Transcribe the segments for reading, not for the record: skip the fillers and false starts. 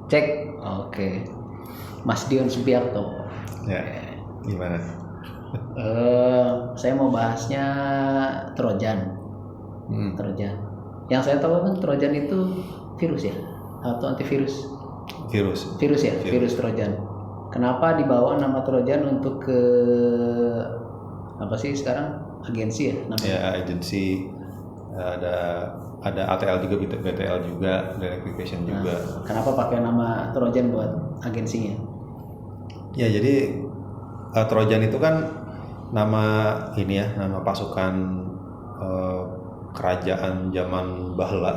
Cek. Oke. Mas Dion Supiarto. Ya, gimana? Saya mau bahasnya Trojan. Trojan. Yang saya tahu kan Trojan itu virus ya, atau antivirus? Virus ya, virus Trojan. Kenapa dibawa nama Trojan untuk ke apa sih sekarang? Agensi ya namanya? Ya, agensi. Ada ATL juga, BTL juga, verification juga. Kenapa pakai nama Trojan buat agensinya? Ya, jadi Trojan itu kan nama ini ya, nama pasukan kerajaan zaman bahla.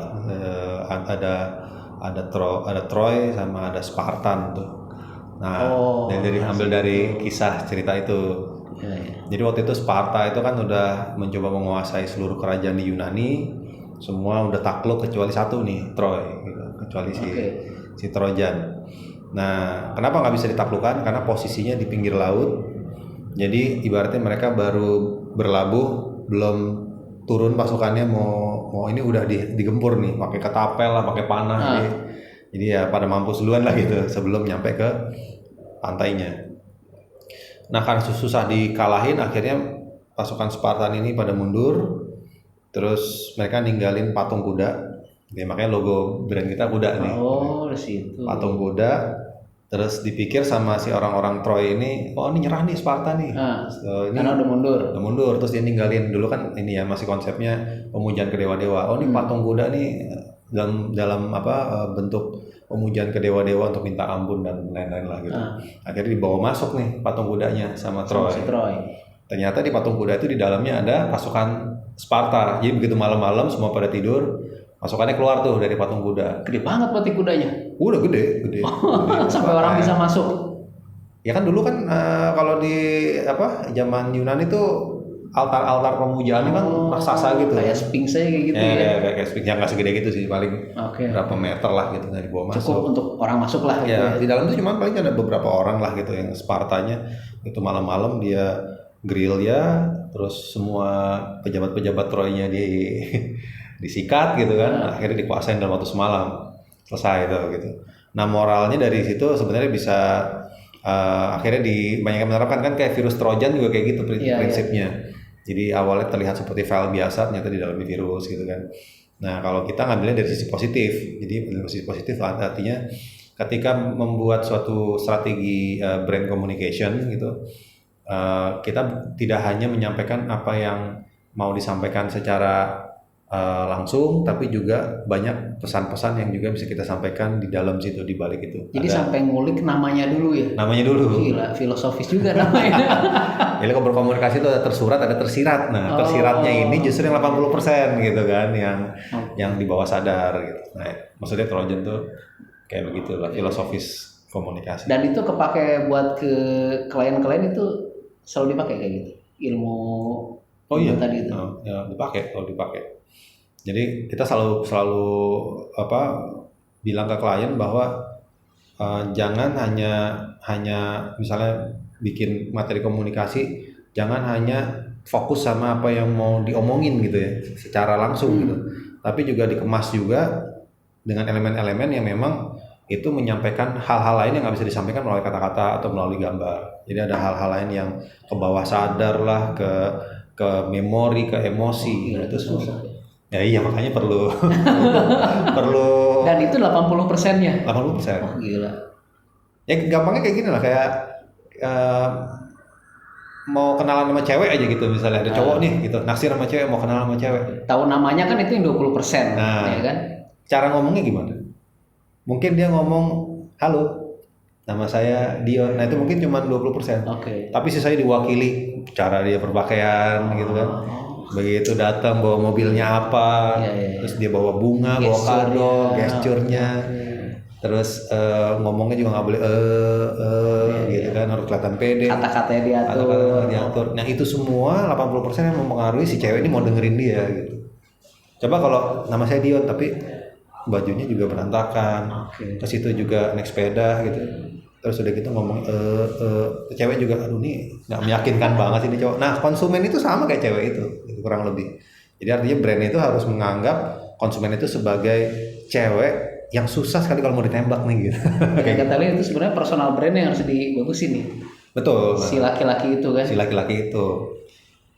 Ada Troy sama ada Spartan tuh. Nah, ambil dari kisah cerita itu. Ya. Jadi waktu itu Sparta itu kan udah mencoba menguasai seluruh kerajaan di Yunani, semua udah takluk kecuali satu nih, Troy, gitu. Kecuali si Trojan. Nah, kenapa nggak bisa ditaklukkan? Karena posisinya di pinggir laut. Jadi ibaratnya mereka baru berlabuh, belum turun pasukannya mau ini udah digempur nih, pakai ketapel lah, pakai panah. Jadi ya pada mampus duluan lah gitu sebelum nyampe ke pantainya. Nah, karena susah dikalahin, akhirnya pasukan Spartan ini pada mundur, terus mereka ninggalin patung kuda. Ya, makanya logo brand kita kuda nih. Oh, di situ. Patung kuda. Terus dipikir sama si orang-orang Troy ini, oh ini nyerah nih Sparta nih. Ini karena udah mundur. Terus dia ninggalin dulu kan ini ya masih konsepnya pemujaan ke dewa-dewa. Oh ini patung kuda nih dalam bentuk pemujaan ke dewa-dewa untuk minta ampun dan lain-lain lah gitu. Akhirnya dibawa masuk nih patung kudanya sama Troy. Ternyata di patung kuda itu di dalamnya ada pasukan Sparta. Jadi begitu malam-malam semua pada tidur, pasukannya keluar tuh dari patung kuda. Gede banget berarti kudanya. Udah gede. Sampai orang bisa masuk. Ya kan dulu kan kalau di zaman Yunani tuh altar pemujaannya kan raksasa gitu. Kayak Sphinx aja kayak gitu ya. Kayak Sphinx yang nggak segede gitu sih, paling berapa meter lah gitu dari bawah masuk. Cukup untuk orang masuk lah gitu. Ya, di dalam tuh cuma paling ada beberapa orang lah gitu yang Spartanya itu malam-malam dia gerilya, terus semua pejabat-pejabat Troynya disikat gitu kan, akhirnya dikuasain dalam waktu semalam, selesai gitu. Nah, moralnya dari situ sebenarnya bisa akhirnya banyak yang menerapkan kan kayak virus Trojan juga kayak gitu prinsipnya. Jadi awalnya terlihat seperti file biasa, ternyata di dalamnya virus gitu kan. Nah, kalau kita ngambilnya dari sisi positif, jadi dari sisi positif artinya ketika membuat suatu strategi brand communication gitu, kita tidak hanya menyampaikan apa yang mau disampaikan secara langsung, tapi juga banyak pesan-pesan yang juga bisa kita sampaikan di dalam situ, di balik itu. Jadi sampai ngulik namanya dulu ya? Namanya dulu. Gila, filosofis juga namanya. Jadi kalau berkomunikasi itu ada tersurat, ada tersirat. Nah, tersiratnya ini justru yang 80% gitu kan, yang di bawah sadar gitu. Nah, maksudnya Trojan tuh kayak begitu lah, filosofis komunikasi. Dan itu kepake buat ke klien-klien itu selalu dipakai kayak gitu? Ilmu tadi itu? Ya, dipakai. Jadi kita selalu bilang ke klien bahwa jangan hanya misalnya bikin materi komunikasi, jangan hanya fokus sama apa yang mau diomongin gitu ya secara langsung gitu, tapi juga dikemas juga dengan elemen-elemen yang memang itu menyampaikan hal-hal lain yang nggak bisa disampaikan melalui kata-kata atau melalui gambar. Jadi ada hal-hal lain yang ke bawah sadar lah, ke memori, ke emosi gitu susah. Ya iya, makanya perlu Dan itu 80%-nya? 80%. Oh, gila. Ya gampangnya kayak gini lah, kayak mau kenalan sama cewek aja gitu, misalnya ada cowok nih gitu, naksir sama cewek, mau kenalan sama cewek. Tahu namanya kan itu yang 20%, nah, ya kan? Cara ngomongnya gimana? Mungkin dia ngomong, halo, nama saya Dion. Nah itu mungkin cuma 20%. Tapi sisanya diwakili cara dia berpakaian gitu kan. Begitu datang bawa mobilnya apa, terus dia bawa bunga, bawa kado, gesturnya, terus ngomongnya juga nggak boleh gitu kan, harus kelihatan pede. Kata-katanya diatur. Nah itu semua 80% yang mempengaruhi si cewek ini mau dengerin dia gitu. Coba kalau nama saya Dion tapi bajunya juga berantakan, ke situ juga naik sepeda gitu. Terus udah gitu ngomong cewek juga aduh nih nggak meyakinkan banget ini cowok. Nah konsumen itu sama kayak cewek itu kurang lebih. Jadi artinya brand itu harus menganggap konsumen itu sebagai cewek yang susah sekali kalau mau ditembak nih gitu. Kayak kata itu sebenarnya personal brand yang harus dibagusin nih. Betul. Si laki-laki itu kan. Si laki-laki itu.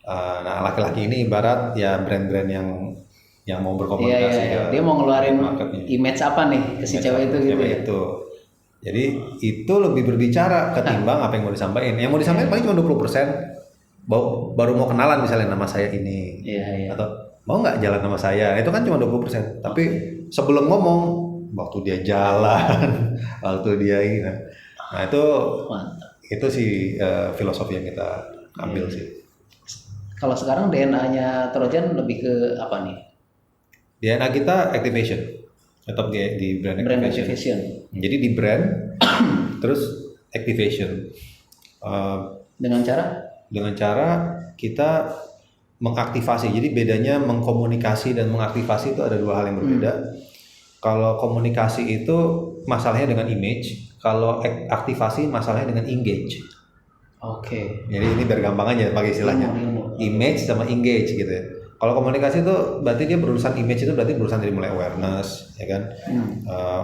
Nah laki-laki ini ibarat ya brand-brand yang mau berkomunikasi. Iya. Dia mau ngeluarin image apa nih ke si cewek itu gitu ya. Itu. Jadi itu lebih berbicara ketimbang apa yang mau disampaikan. Yang mau disampaikan paling cuma 20%. Baru mau kenalan misalnya nama saya ini. Iya. Atau mau nggak jalan sama saya? Itu kan cuma 20%. Tapi sebelum ngomong, waktu dia jalan, waktu dia ini. Nah itu mantap. Itu sih filosofi yang kita ambil sih. Kalau sekarang DNA-nya Trojan lebih ke apa nih? DNA kita activation, tetap di brand activation. Jadi di brand, terus activation. Dengan cara kita mengaktifasi. Jadi bedanya mengkomunikasi dan mengaktifasi itu ada dua hal yang berbeda. Kalau komunikasi itu masalahnya dengan image, kalau aktivasi masalahnya dengan engage. Oke. Jadi ini biar gampang aja pakai istilahnya. Image sama engage gitu ya. Kalau komunikasi itu berarti dia berurusan image, itu berarti berurusan dari mulai awareness, ya kan?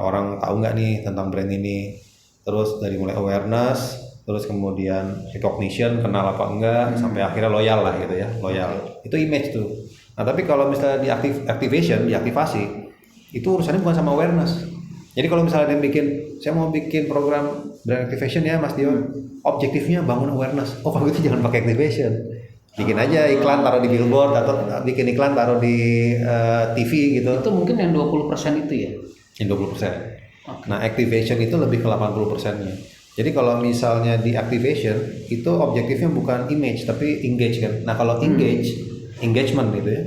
Orang tahu nggak nih tentang brand ini, terus dari mulai awareness, terus kemudian recognition, kenal apa enggak, sampai akhirnya loyal lah gitu ya, loyal. Itu image tuh. Nah tapi kalau misalnya di activation, diaktivasi, itu urusannya bukan sama awareness. Jadi kalau misalnya saya mau bikin program brand activation ya Mas Dio, objektifnya bangun awareness. Oh kalau gitu jangan pakai activation. Bikin aja iklan taruh di billboard atau bikin iklan taruh di TV gitu. Itu mungkin yang 20% itu ya? Yang 20%. Nah activation itu lebih ke 80%-nya. Jadi kalau misalnya di activation itu objektifnya bukan image tapi engage kan. Nah kalau engagement gitu ya,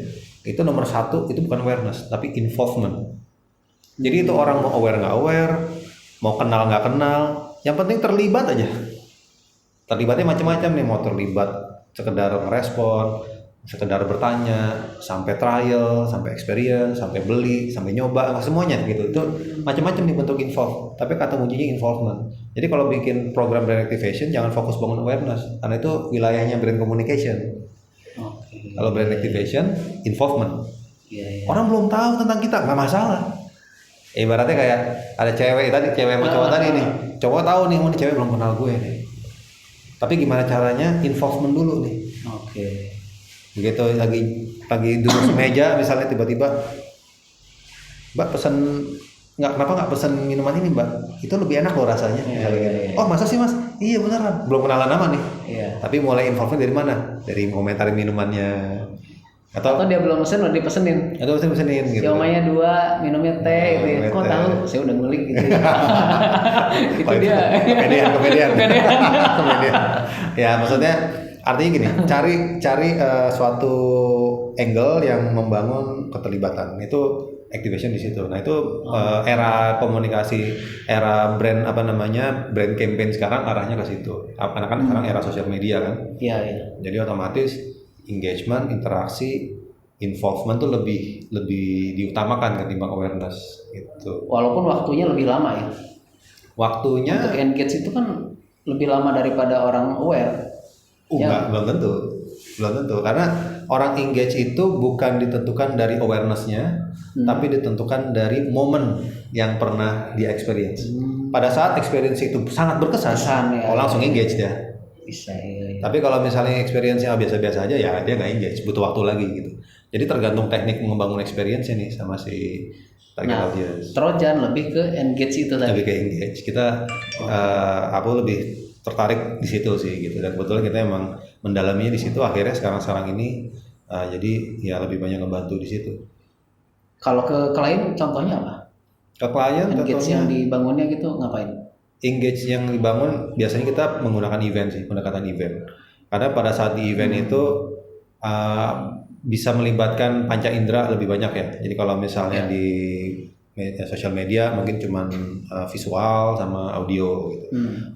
itu nomor 1 itu bukan awareness tapi involvement. Jadi itu orang mau aware nggak aware, mau kenal nggak kenal, yang penting terlibat aja. Terlibatnya macam-macam nih, mau terlibat sekedar ngerespon, sekedar bertanya, sampai trial, sampai experience, sampai beli, sampai nyoba, semuanya gitu. Itu macam-macam nih bentuk involve. Tapi kata kuncinya involvement. Jadi kalau bikin program brand activation jangan fokus bangun awareness, karena itu wilayahnya brand communication. Kalau brand activation, involvement. Orang belum tahu tentang kita, nggak masalah. Ibaratnya kayak ada cewek sama cowok tadi nih. Cowok tahu nih, ini cewek belum kenal gue nih. Tapi gimana caranya involvement dulu nih. Begitu lagi duduk semeja misalnya tiba-tiba Mbak pesen kenapa nggak pesen minuman ini Mbak? Itu lebih enak loh rasanya. Oh masa sih Mas? Iya beneran. Belum kenalan nama nih. Tapi mulai involvement dari mana? Dari komentarin minumannya. Atau dia belum pesen udah dipesenin. Atau pesenin gitu. Siomanya 2, minumnya teh gitu ya. Kok tahu? Saya udah ngulik gitu. Itu dia. Komedian. Ya maksudnya artinya gini, cari suatu angle yang membangun keterlibatan. Itu activation di situ. Nah, itu era komunikasi, era brand brand campaign sekarang arahnya ke situ. Karena kan sekarang era sosial media kan. Iya. Jadi otomatis engagement, interaksi, involvement tuh lebih diutamakan ketimbang awareness gitu. Walaupun waktunya lebih lama ya. Waktunya untuk engage itu kan lebih lama daripada orang aware. Belum tentu. Karena orang engage itu bukan ditentukan dari awareness-nya, tapi ditentukan dari momen yang pernah dia experience. Pada saat experience itu sangat berkesan, langsung engage dia. Bisa. Tapi kalau misalnya experience-nya biasa-biasa aja ya dia nggak engage, butuh waktu lagi gitu. Jadi tergantung teknik membangun experience nih sama si target audience. Trojan lebih ke engage itu tadi. Lebih ke engage. Kita aku lebih tertarik di situ sih gitu. Dan kebetulan kita emang mendalaminya di situ. Akhirnya sekarang ini jadi ya lebih banyak ngebantu di situ. Kalau ke klien contohnya apa? Ke klien engage yang dibangunnya gitu ngapain? Engage yang dibangun biasanya kita menggunakan event sih, pendekatan event. Karena pada saat di event itu bisa melibatkan panca indera lebih banyak ya. Jadi kalau misalnya di sosial media mungkin cuman visual sama audio gitu.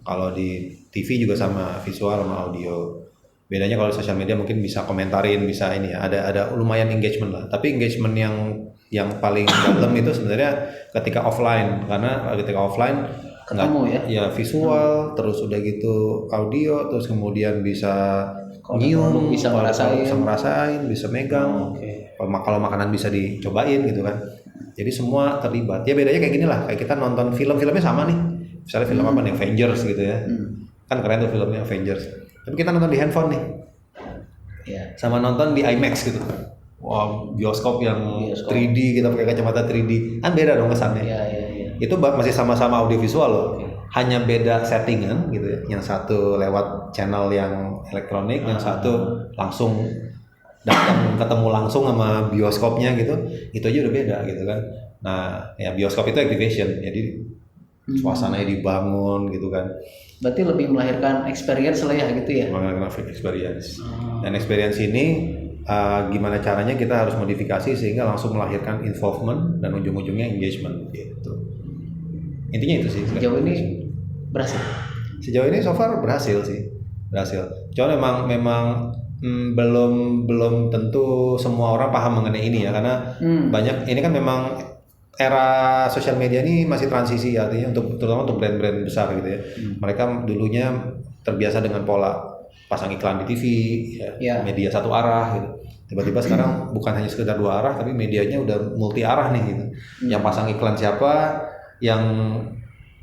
Kalau di TV juga sama visual sama audio. Bedanya kalau di sosial media mungkin bisa komentarin, bisa ini ya. Ada lumayan engagement lah. Tapi engagement yang paling dalam itu sebenarnya ketika offline, karena ketika offline ketemu ya visual, terus udah gitu audio, terus kemudian bisa nyium, bisa ngerasain, bisa megang. Kalau makanan bisa dicobain gitu kan. Jadi semua terlibat. Ya bedanya kayak gini lah, kayak kita nonton film-filmnya sama nih. Misalnya film apa nih, Avengers gitu ya. Kan keren tuh filmnya Avengers. Tapi kita nonton di handphone nih. Sama nonton di IMAX gitu. Wah, bioskop yang 3D, kita pakai kacamata 3D. Kan beda dong kesannya. Itu masih sama-sama audiovisual loh. Hanya beda settingan gitu ya. Yang satu lewat channel yang elektronik, yang satu langsung datang ketemu langsung sama bioskopnya gitu. Itu aja udah beda gitu kan. Nah, ya bioskop itu activation. Jadi suasananya dibangun gitu kan. Berarti lebih melahirkan experience lah ya gitu ya. Melahirkan experience. Dan experience ini gimana caranya kita harus modifikasi sehingga langsung melahirkan involvement dan ujung-ujungnya engagement gitu. Intinya itu sih. Sejauh ini berhasil. Sejauh ini so far berhasil sih. Cuma memang belum tentu semua orang paham mengenai ini ya, karena banyak ini kan memang era sosial media ini masih transisi, artinya terutama untuk brand-brand besar gitu ya. Mereka dulunya terbiasa dengan pola pasang iklan di TV, media satu arah gitu. Tiba-tiba sekarang bukan hanya sekedar dua arah, tapi medianya udah multi arah nih gitu. Yang pasang iklan siapa, yang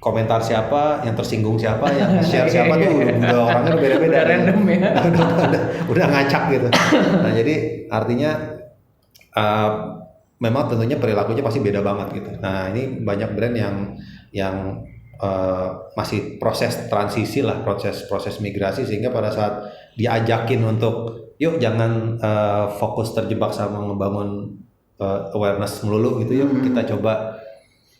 komentar siapa, yang tersinggung siapa, yang share siapa tuh udah orangnya beda-beda. Udah random ya. udah ngacak gitu. Nah jadi artinya memang tentunya perilakunya pasti beda banget gitu. Nah ini banyak brand yang masih proses transisi lah, proses migrasi, sehingga pada saat diajakin untuk yuk jangan fokus terjebak sama ngebangun awareness melulu gitu, yuk kita coba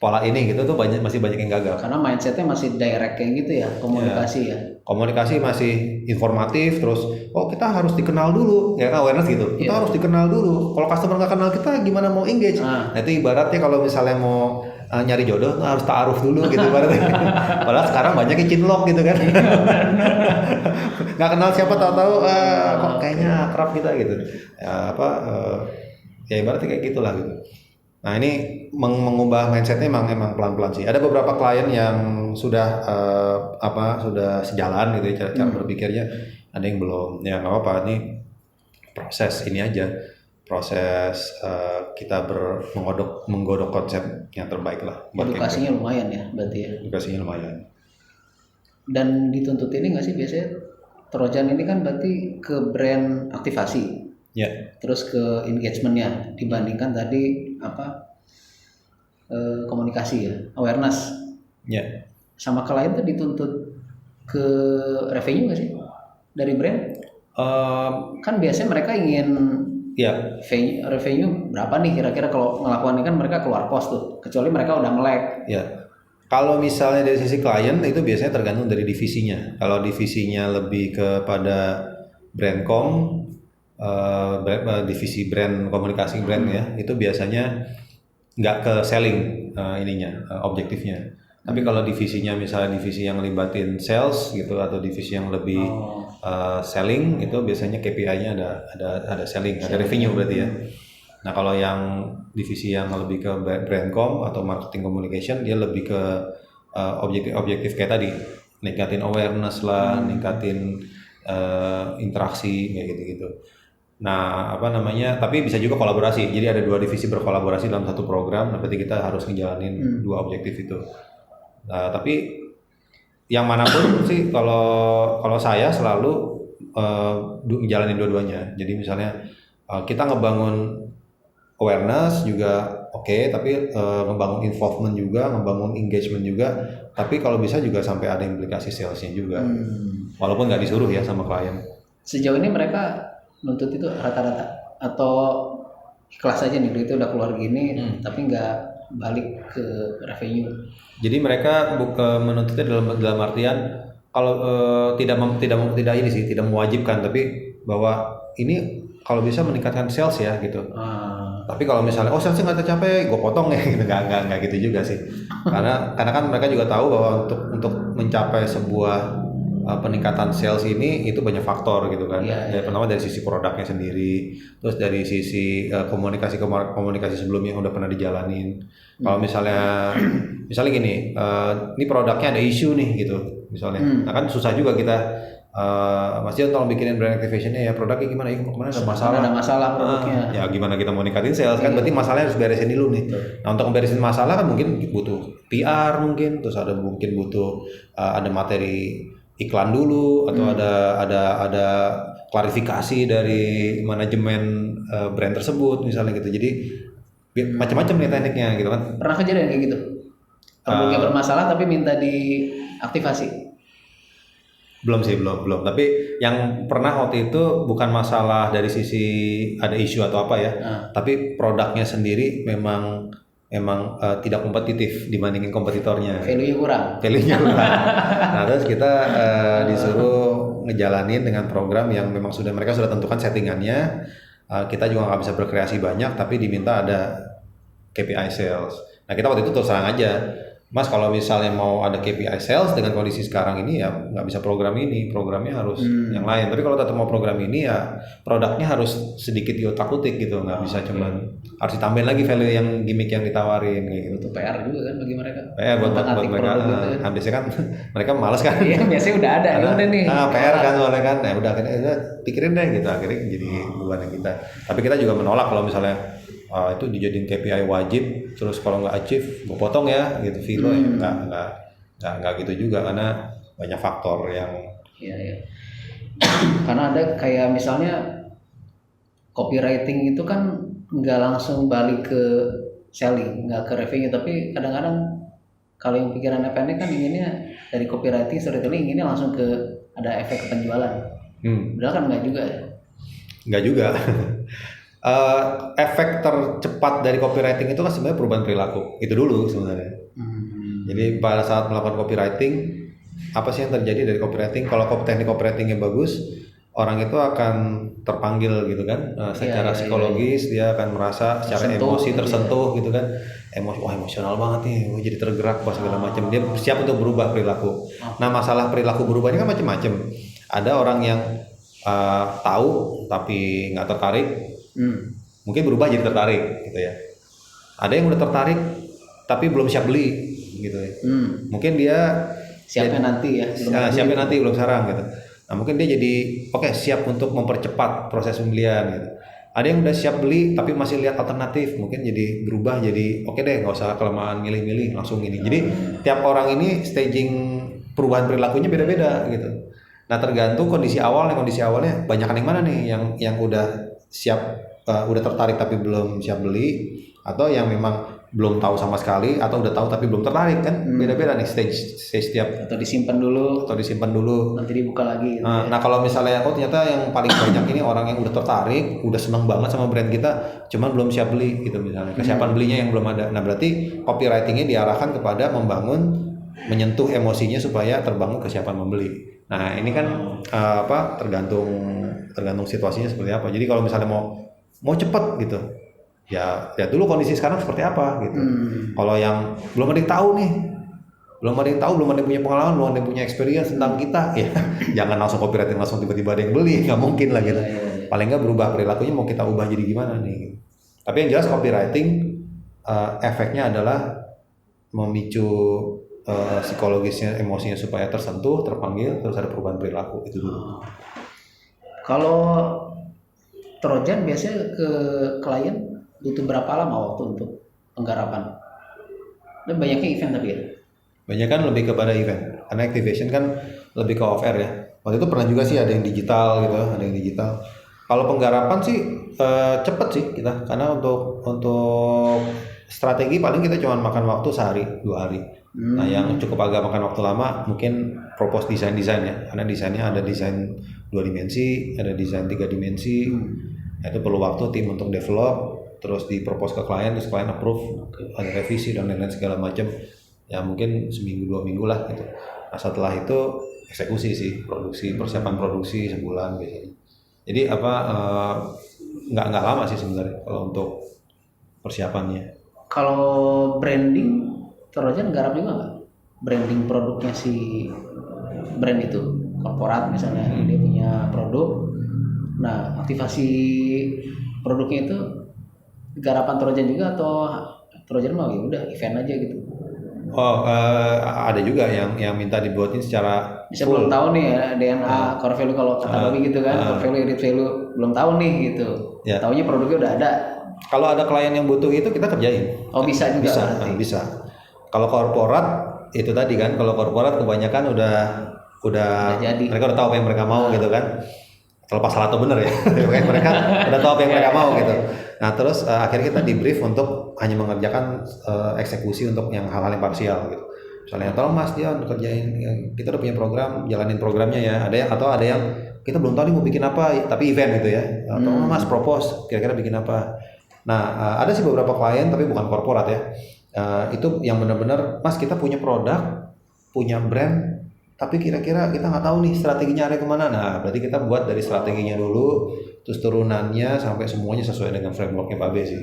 pola ini gitu, tuh masih banyak yang gagal. Karena mindsetnya masih direct kayak gitu ya, komunikasi ya. Komunikasi masih informatif, terus kita harus dikenal dulu, ya kan, awareness gitu. Kita harus dikenal dulu. Kalau customer nggak kenal kita, gimana mau engage? Nah itu ibaratnya kalau misalnya mau nyari jodoh harus ta'aruf dulu gitu ibaratnya. Padahal sekarang banyak yang cinlok gitu kan. Nggak kenal siapa, tahu-tahu kok kayaknya akrab kita gitu. Ya ibaratnya kayak gitulah gitu. Nah ini mengubah mindsetnya emang pelan-pelan sih. Ada beberapa klien yang sudah sudah sejalan gitu ya cara berpikirnya. Ada yang belum. Ya nggak apa-apa, ini proses ini aja. Proses kita menggodok konsep yang terbaik lah. Edukasinya lumayan ya berarti ya. Edukasinya lumayan. Dan dituntut ini nggak sih biasanya Trojan ini kan berarti ke brand aktivasi. Terus ke engagementnya dibandingkan tadi komunikasi ya, awareness. Sama klien tuh dituntut ke revenue nggak sih dari brand? Kan biasanya mereka ingin revenue berapa nih kira-kira, kalau ngelakuin ini kan mereka keluar pos tuh, kecuali mereka udah melek. Kalau misalnya dari sisi klien itu biasanya tergantung dari divisinya. Kalau divisinya lebih kepada brandcom, divisi brand komunikasi brand ya, itu biasanya nggak ke selling objektifnya. Tapi kalau divisinya misalnya divisi yang libatin sales gitu, atau divisi yang lebih selling, itu biasanya KPI-nya ada selling, ada revenue berarti ya. Nah kalau yang divisi yang lebih ke brandcom atau marketing communication, dia lebih ke objektif kayak tadi, ningkatin awareness lah, ningkatin interaksi kayak gitu-gitu. Nah tapi bisa juga kolaborasi. Jadi ada dua divisi berkolaborasi dalam satu program. Berarti kita harus ngejalanin dua objektif itu. Nah, tapi yang manapun sih kalau saya selalu ngejalanin dua-duanya. Jadi misalnya kita ngebangun awareness juga oke, tapi ngebangun involvement juga, ngebangun engagement juga. Tapi kalau bisa juga sampai ada implikasi salesnya juga. Walaupun nggak disuruh ya sama klien. Sejauh ini mereka nuntut itu rata-rata atau ikhlas aja nih, itu udah keluar gini tapi nggak balik ke revenue? Jadi mereka menuntutnya dalam artian kalau tidak mewajibkan, tapi bahwa ini kalau bisa meningkatkan sales ya gitu. Tapi kalau misalnya salesnya nggak tercapai, gue potong ya gitu, nggak gitu juga sih. karena kan mereka juga tahu bahwa untuk mencapai sebuah peningkatan sales ini itu banyak faktor gitu kan. Pertama dari sisi produknya sendiri, terus dari sisi komunikasi sebelumnya yang udah pernah dijalanin. Kalau misalnya gini, ini produknya ada isu nih gitu misalnya. Nah kan susah juga kita Mas John tolong bikinin brand activation-nya ya, produknya gimana ya, kemana ada masalah produknya. Ya gimana kita mau ningkatin sales kan, berarti masalahnya harus beresin dulu nih. Nah untuk beresin masalah kan mungkin butuh PR mungkin, terus mungkin butuh ada materi iklan dulu, atau ada klarifikasi dari manajemen brand tersebut misalnya gitu. Jadi macam-macam nih tekniknya gitu kan. Pernah kejadian kayak gitu? Produknya bermasalah tapi minta diaktifasi? Belum sih, belum. Tapi yang pernah waktu itu bukan masalah dari sisi ada isu atau apa ya, tapi produknya sendiri memang tidak kompetitif dibandingin kompetitornya. Value-nya kurang. Nah terus kita disuruh ngejalanin dengan program yang memang mereka sudah tentukan settingannya. Kita juga nggak bisa berkreasi banyak, tapi diminta ada KPI sales. Nah kita waktu itu terus terang aja, Mas kalau misalnya mau ada KPI sales dengan kondisi sekarang ini ya nggak bisa program ini, programnya harus yang lain. Tapi kalau tetap mau program ini ya produknya harus sedikit diotak-atik gitu, nggak bisa cuman harus ditambahin lagi value yang gimmick yang ditawarin gitu. Itu PR juga kan bagi mereka. PR buat mereka. Gitu ya. Biasanya kan mereka malas kan. Iya biasanya udah ada, ya udah nih. PR kan soalnya kan, ya udah pikirin deh gitu, akhirnya jadi beban kita. Tapi kita juga menolak kalau misalnya itu dijadiin KPI wajib, terus kalau nggak achieve gue potong ya gitu Vilo ya nggak gitu juga, karena banyak faktor yang iya. Karena ada kayak misalnya copywriting itu kan nggak langsung balik ke selling, nggak ke revenue, tapi kadang-kadang kalau yang pikirannya pendek kan inginnya dari copywriting storytelling inginnya langsung ke ada efek penjualan. Padahal kan nggak juga ya. Nggak juga. Efek tercepat dari copywriting itu kan sebenarnya perubahan perilaku itu dulu sebenarnya. Jadi pada saat melakukan copywriting, apa sih yang terjadi dari copywriting? Kalau teknik copywritingnya bagus, orang itu akan terpanggil gitu kan, secara psikologis dia akan merasa secara emosi tersentuh gitu kan, emosional banget nih, jadi tergerak pas segala macam, dia siap untuk berubah perilaku. Nah masalah perilaku berubahnya kan macam-macam. Ada orang yang tahu tapi nggak tertarik. Mungkin berubah jadi tertarik gitu ya. Ada yang udah tertarik tapi belum siap beli gitu ya. Mungkin dia siapnya nanti ya. Siapnya nanti belum sekarang gitu. Nah mungkin dia jadi siap untuk mempercepat proses pembelian gitu. Ada yang udah siap beli tapi masih lihat alternatif, mungkin jadi berubah jadi deh nggak usah kelamaan milih-milih langsung ini. Jadi tiap orang ini staging perubahan perilakunya beda-beda gitu. Nah tergantung kondisi awalnya banyakan yang mana nih, yang udah siap udah tertarik tapi belum siap beli, atau yang memang belum tahu sama sekali, atau udah tahu tapi belum tertarik kan. Beda-beda nih stage tiap. Atau disimpan dulu nanti dibuka lagi gitu. Nah kalau misalnya ternyata yang paling banyak ini orang yang udah tertarik, udah senang banget sama brand kita, cuman belum siap beli gitu misalnya, kesiapan belinya yang belum ada. Nah berarti copywritingnya diarahkan kepada menyentuh emosinya supaya terbangun kesiapan membeli. Nah ini kan tergantung situasinya seperti apa. Jadi kalau misalnya mau cepat gitu, ya lihat dulu kondisi sekarang seperti apa gitu. Kalau yang belum ada yang tahu, belum ada yang punya pengalaman, belum ada yang punya experience tentang kita, ya jangan langsung copywriting langsung tiba-tiba ada yang beli, nggak mungkin lah gitu. Paling nggak berubah perilakunya mau kita ubah jadi gimana nih. Gitu. Tapi yang jelas copywriting efeknya adalah memicu psikologisnya, emosinya supaya tersentuh, terpanggil, terus ada perubahan perilaku itu dulu. Kalau Trojan biasanya ke klien butuh berapa lama waktu untuk penggarapan? Dan banyaknya event tapi ya? Banyak kan lebih kepada event, karena activation kan lebih ke off air ya. Waktu itu pernah juga sih ada yang digital gitu, ada yang digital. Kalau penggarapan sih cepet sih kita, karena untuk strategi paling kita cuma makan waktu sehari 2 hari. Nah yang cukup agak makan waktu lama mungkin propose desain ya, karena desainnya ada desain 2 dimensi, ada desain 3 dimensi. Nah, itu perlu waktu tim untuk develop, terus dipropose ke klien, terus klien approve, ada revisi dan lain-lain segala macam. Ya mungkin seminggu 2 minggu lah gitu. Nah setelah itu eksekusi sih, persiapan produksi sebulan biasanya. Jadi nggak lama sih sebenarnya kalau untuk persiapannya. Kalau branding, Trojan garap juga nggak? Branding produknya si brand itu, korporat misalnya dia punya produk, nah aktivasi produknya itu garapan Trojan juga atau Trojan mau ya udah event aja gitu? Ada juga yang minta dibuatin secara bisa full. Belum tahu nih ya DNA core value kalau kata Babi gitu kan, core value, edit value belum tahu nih gitu. Ya. Taunya produknya udah ada. Kalau ada klien yang butuh itu kita kerjain. Oh bisa juga. Bisa. Kalau korporat itu tadi kan, kalau korporat kebanyakan udah jadi. Mereka udah tahu apa yang mereka mau gitu kan. Terlepas salah atau benar ya, mereka udah tahu apa yang mereka mau gitu. Nah terus akhirnya kita di brief untuk hanya mengerjakan eksekusi untuk yang hal-hal yang parsial gitu. Misalnya tolong Mas Dion kerjain, kita udah punya program, jalanin programnya ya. Ada yang kita belum tahu nih mau bikin apa, tapi event gitu ya. Tolong Mas propose, kira-kira bikin apa. Nah ada sih beberapa klien tapi bukan korporat ya. Itu yang benar-benar Mas kita punya produk, punya brand, tapi kira-kira kita nggak tahu nih strateginya ada kemana. Nah berarti kita buat dari strateginya dulu, terus turunannya sampai semuanya sesuai dengan frameworknya Babe sih.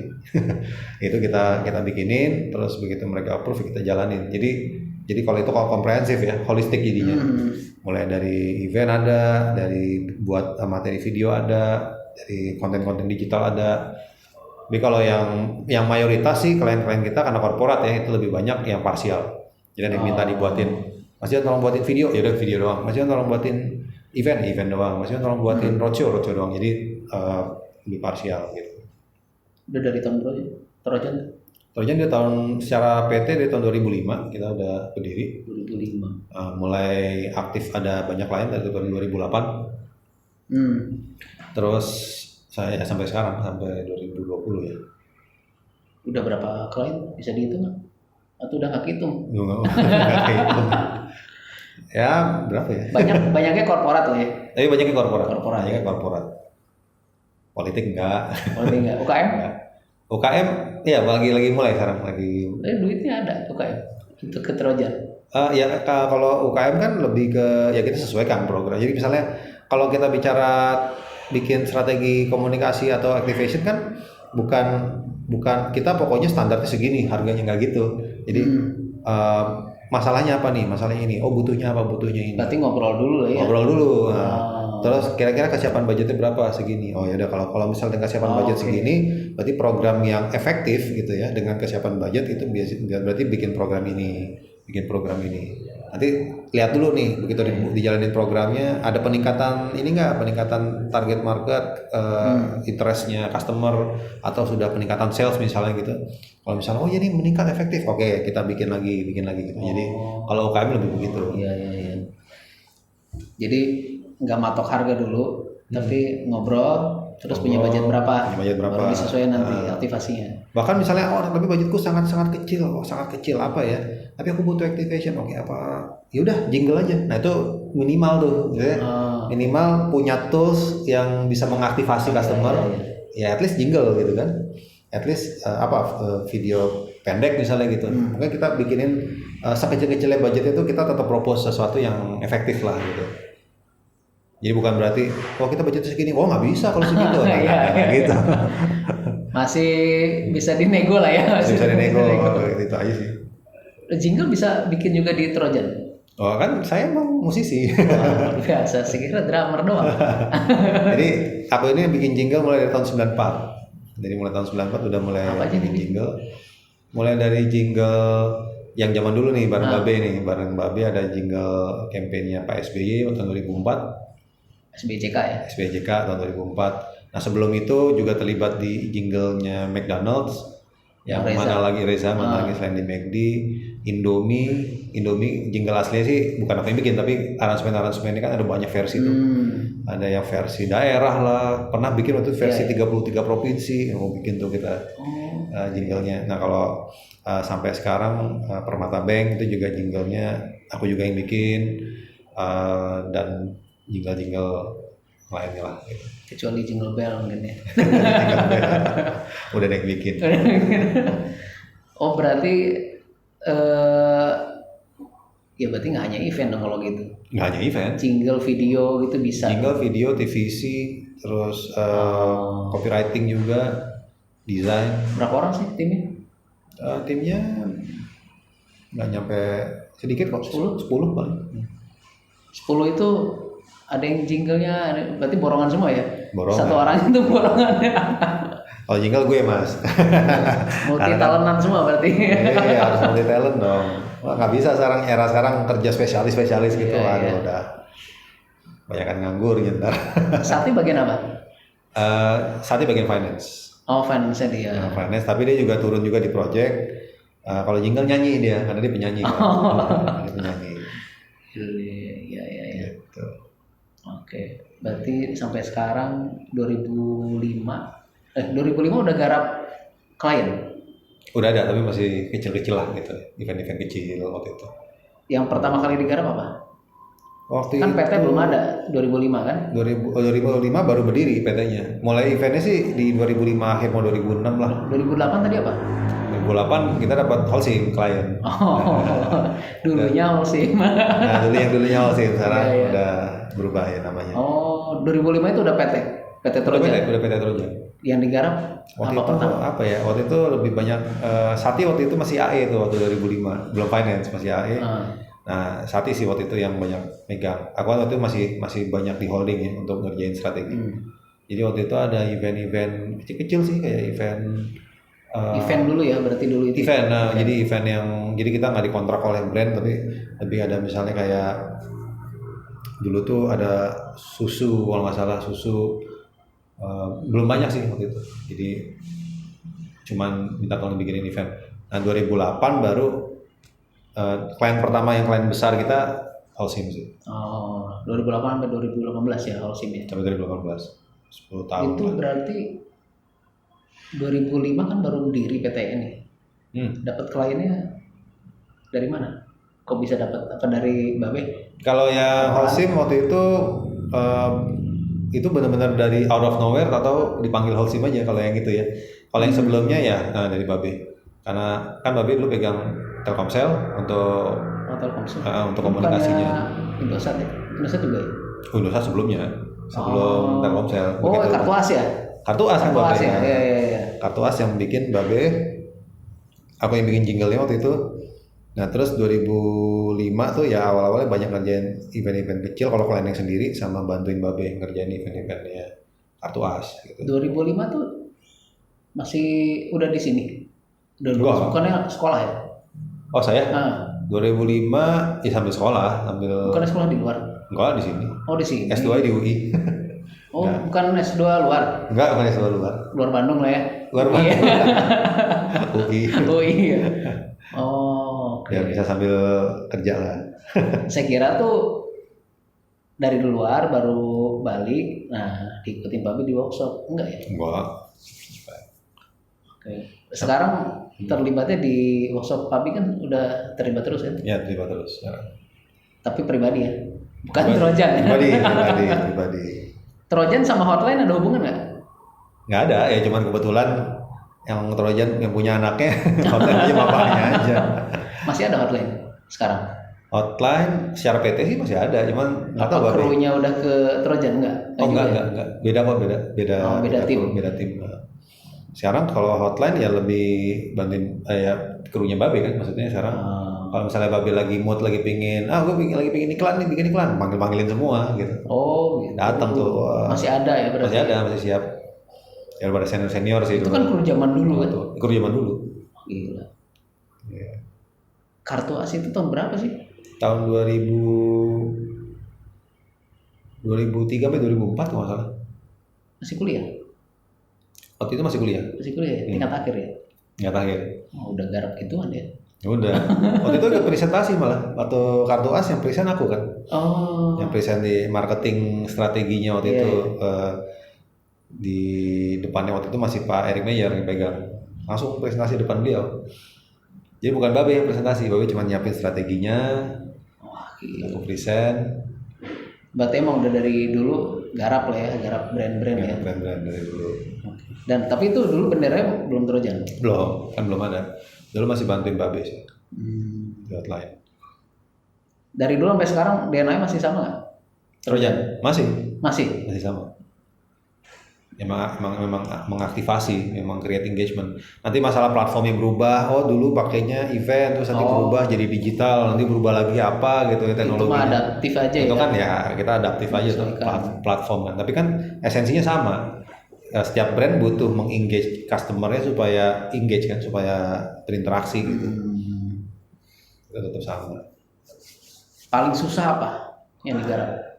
Itu kita bikinin, terus begitu mereka approve kita jalanin. Jadi kalau itu komprehensif ya, holistik jadinya. Mulai dari event ada, dari buat materi video ada, dari konten-konten digital ada. Tapi kalau yang mayoritas sih klien-klien kita karena korporat ya itu lebih banyak yang parsial. Jadi ada yang minta dibuatin. Mas Dion tolong buatin video, ya udah video doang. Mas Dion tolong buatin event doang. Mas Dion tolong buatin roadshow doang. Jadi lebih parsial gitu. Udah dari tahun berapa? Trojan dia secara PT dari tahun 2005 kita udah berdiri. 2005. Mulai aktif ada banyak klien dari tahun 2008. Terus saya sampai sekarang sampai 2020 ya. Udah berapa klien? Bisa dihitung nggak? Atau udah nggak hitung? Nggak hitung. Ya berapa ya? Banyaknya korporat lah ya. Tapi banyaknya korporat. Politik enggak. UKM? Enggak. UKM ya lagi mulai sekarang lagi. Duitnya ada UKM untuk ke Trojan. Ya kalau UKM kan lebih ke ya kita sesuaikan program. Jadi misalnya kalau kita bicara bikin strategi komunikasi atau activation kan bukan kita pokoknya standarnya segini harganya nggak gitu. Jadi masalahnya apa nih? Masalahnya ini. Oh butuhnya ini. Berarti ngobrol dulu lah ya. Ngobrol dulu. Nah, terus kira-kira kesiapan budgetnya berapa segini? Oh ya udah kalau misalnya dengan kesiapan budget segini, berarti program yang efektif gitu ya dengan kesiapan budget itu berarti bikin program ini. Nanti lihat dulu nih begitu dijalanin programnya ada peningkatan target market, interestnya customer atau sudah peningkatan sales misalnya gitu. Kalau misalnya oh ya ini meningkat efektif, oke kita bikin lagi gitu. Jadi kalau UKM lebih begitu. Iya. Jadi nggak matok harga dulu, tapi ngobrol terus punya budget berapa baru disesuaikan nanti aktivasinya. Bahkan misalnya tapi budgetku sangat kecil apa ya, tapi aku butuh activation, oke apa ya udah jingle aja. Nah itu minimal tuh gitu. Minimal punya tools yang bisa mengaktifasi customer. Ya at least jingle gitu kan, at least video pendek misalnya gitu. Mungkin kita bikinin sekecil-kecilnya budget itu kita tetap propose sesuatu yang efektif lah gitu. Jadi bukan berarti kita budgetnya segini, nggak bisa kalau segitu, gitu. Masih bisa dinego lah ya. Masih bisa dinego, itu aja sih. Jingle bisa bikin juga di Trojan. Oh kan saya emang musisi. Biasa, sekira drummer doang. Jadi aku ini bikin jingle mulai dari tahun 94. Jadi mulai tahun 94 udah mulai bikin jingle. Mulai dari jingle yang zaman dulu nih bareng Babe ada jingle kampanye Pak SBY tahun 2004. SBJK ya? SBJK tahun 2004. Nah sebelum itu juga terlibat di jinglenya McDonald's. Yang mana lagi Reza, mana lagi selain di McD, Indomie jingle aslinya sih bukan aku yang bikin tapi aransemen ini kan ada banyak versi tuh. Ada yang versi daerah lah, pernah bikin waktu versi 33 provinsi mau bikin tuh kita jinglenya. Nah kalau sampai sekarang Permata Bank itu juga jinglenya aku juga yang bikin dan jingle lainnya lah gitu. Kecuali Jingle Bell mungkin ya. Udah ada yang bikin. Oh berarti ya berarti nggak hanya event dong kalau gitu. Nggak hanya event. Jingle video gitu bisa. Jingle video, TVC, terus copywriting juga, desain. Berapa orang sih timnya? Timnya nggak nyampe sedikit kok, 10 paling. 10 itu ada yang jinglenya, berarti borongan semua ya? Borongan. Satu orang itu borongannya. Kalau jingle gue mas. Multi talentan semua berarti. Iya harus multi talent dong. Wah nggak bisa sekarang era sekarang kerja spesialis gitu. Aduh udah banyakan nganggur gitu ntar. Sati bagian apa? Sati bagian finance. Oh finance dia. Finance tapi dia juga turun juga di project. Kalau jingle nyanyi dia karena dia penyanyi kan. Dia penyanyi. Iya. Gitu. Oke. Berarti sampai sekarang 2005 udah garap klien? Udah ada tapi masih kecil-kecil lah gitu, event-event kecil waktu itu. Yang pertama kali digarap apa? Waktu kan itu, PT belum ada 2005 kan? 2005 baru berdiri PT-nya. Mulai eventnya sih di 2005 akhir mau 2006 lah. 2008 tadi apa? 2008 kita dapat Holcim klien. Dulunya Holcim. Nah dulunya Holcim sekarang udah berubah ya namanya. 2005 itu udah PT Trojan. Udah PT Trojan. Yang digarap waktu apa itu pertama? Apa ya? Waktu itu lebih banyak Sati waktu itu masih AE tuh waktu 2005 belum finance masih AE. Nah Sati sih waktu itu yang banyak megang. Aku waktu itu masih banyak di holding ya untuk ngerjain strategi. Jadi waktu itu ada event-event kecil-kecil sih kayak event dulu ya berarti dulu itu. Event, jadi event yang jadi kita nggak dikontrak oleh brand tapi lebih ada misalnya kayak dulu tuh ada susu kalau nggak salah susu. Belum banyak sih waktu itu, jadi cuman minta tolong bikinin event. Nah 2008 baru klien pertama yang klien besar kita Holcim sih. 2008 sampai 2018 ya Holcim ya. Sampai 2018, 10 tahun. Itu berarti 2005 kan baru berdiri PT ini. Dapat kliennya dari mana? Kok bisa dapat apa dari Babe? Kalau yang Holcim waktu itu benar-benar dari out of nowhere atau dipanggil Holcim aja kalau yang gitu ya. Kalau yang sebelumnya ya dari Babe. Karena kan Babe dulu pegang Telkomsel untuk untuk komunikasinya. Indosat ya? Indosat juga ya? Indosat sebelum Telkomsel. Kartu As ya? Kartu As kan Babe. Iya. Kartu As yang bikin Babe. Aku yang bikin jinglenya waktu itu. Nah terus 2005 tuh ya awal-awalnya banyak ngerjain event-event kecil kalau klien yang sendiri sama bantuin Babe ngerjain event-eventnya Kartu As gitu. 2005 tuh masih udah di sini? Bukannya sekolah ya? Oh saya? 2005 ya sambil sekolah, Bukan sekolah di luar? Enggak di sini. Oh di sini? S2 di UI. Bukan S2 luar? Enggak, bukan S2 luar. Luar Bandung lah ya? Luar Bandung. UI. Ya. Ya bisa sambil kerja lah. Saya kira tuh dari luar baru balik, nah diikutin Babe di workshop, enggak ya? Enggak. Oke. Sekarang terlibatnya di workshop Babe kan udah terlibat terus kan? Ya terlibat terus. Ya. Tapi pribadi ya, bukan Trojan. Pribadi. Trojan sama Hotline ada hubungan nggak? Nggak ada, ya cuman kebetulan yang Trojan yang punya anaknya Hotline aja bapaknya aja. Masih ada Hotline sekarang? Hotline secara PT sih masih ada, cuman nggak tahu krunya udah ke Trojan nggak? Enggak. Beda kok, beda tim. Beda tim. Sekarang kalau Hotline ya lebih bantuin ya krunya Babe kan, maksudnya sekarang kalau misalnya Babe lagi mood lagi pingin, lagi pingin iklan nih, bikin iklan, panggilin semua gitu. Gitu. Datang tuh. Masih ada ya berarti? Masih ada, masih siap. Ya daripada senior sih. Itu kan kru zaman dulu kan? Kru zaman dulu. Gila. Yeah. Kartu As itu tahun berapa sih? Tahun 2003 sampai 2004 kalau nggak salah. Masih kuliah? Waktu itu masih kuliah. Masih kuliah ya? Tingkat akhir ya? Tingkat akhir. Udah garap gituan ya? Udah. Waktu itu ikut presentasi malah. Waktu Kartu As yang present aku kan. Yang present di marketing strateginya waktu itu. Di depannya waktu itu masih Pak Erick Meyer yang pegang. Langsung presentasi depan beliau. Jadi bukan Babe yang presentasi, Babe cuma nyiapin strateginya. Aku present. Berarti emang udah dari dulu garap lah ya, garap brand-brand ya. Brand-brand dari dulu. Dan tapi itu dulu benderanya belum Trojan. Belum ada. Dulu masih bantuin Babe sih. Hotline. Dari dulu sampai sekarang DNA masih sama nggak? Trojan masih sama. Memang mengaktifasi, memang create engagement. Nanti masalah platformnya berubah. Dulu pakainya event, terus nanti berubah jadi digital, nanti berubah lagi apa gitu ya teknologinya. Itu mah adaptif aja itu ya. kan ya kita adaptif aja tuh platform kan. Tapi kan esensinya sama. setiap brand butuh mengengage customer-nya supaya engage kan, supaya berinteraksi gitu. Itu tetap sama. Paling susah apa yang digarap?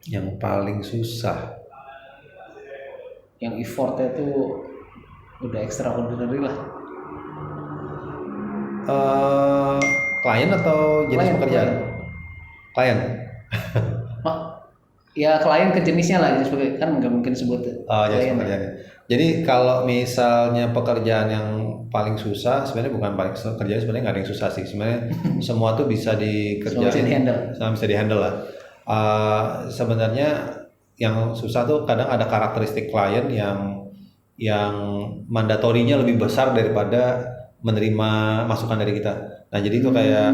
Yang paling susah, yang effortnya tuh udah extraordinary lah. Klien atau jenis pekerjaan? Klien. Ya klien ke jenisnya lah, jenis pekerjaan kan nggak mungkin sebut. Jenis pekerjaan. Jadi kalau misalnya pekerjaan yang paling susah, sebenarnya bukan paling kerjaan, sebenarnya nggak ada yang susah sih. Sebenarnya semua tuh bisa dikerjain, bisa dihandle lah. Sebenarnya yang susah tuh kadang ada karakteristik klien yang mandatorinya lebih besar daripada menerima masukan dari kita. Nah jadi itu kayak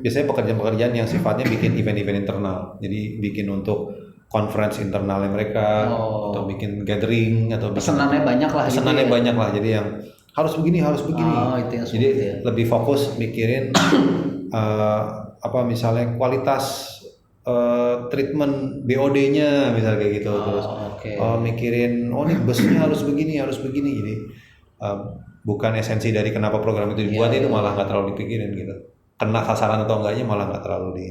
biasanya pekerjaan-pekerjaan yang sifatnya bikin event-event internal. Jadi bikin untuk conference internalnya mereka, atau bikin gathering, atau pesenannya banyak lah. Pesenannya gitu banyak lah. Jadi yang harus begini. Itu yang jadi lebih fokus mikirin misalnya kualitas treatment BOD-nya misalnya kayak gitu. Terus mikirin nih busnya harus begini. Jadi bukan esensi dari kenapa program itu dibuat, itu malah nggak terlalu dipikirin gitu. Kena sasaran atau enggaknya malah nggak terlalu di.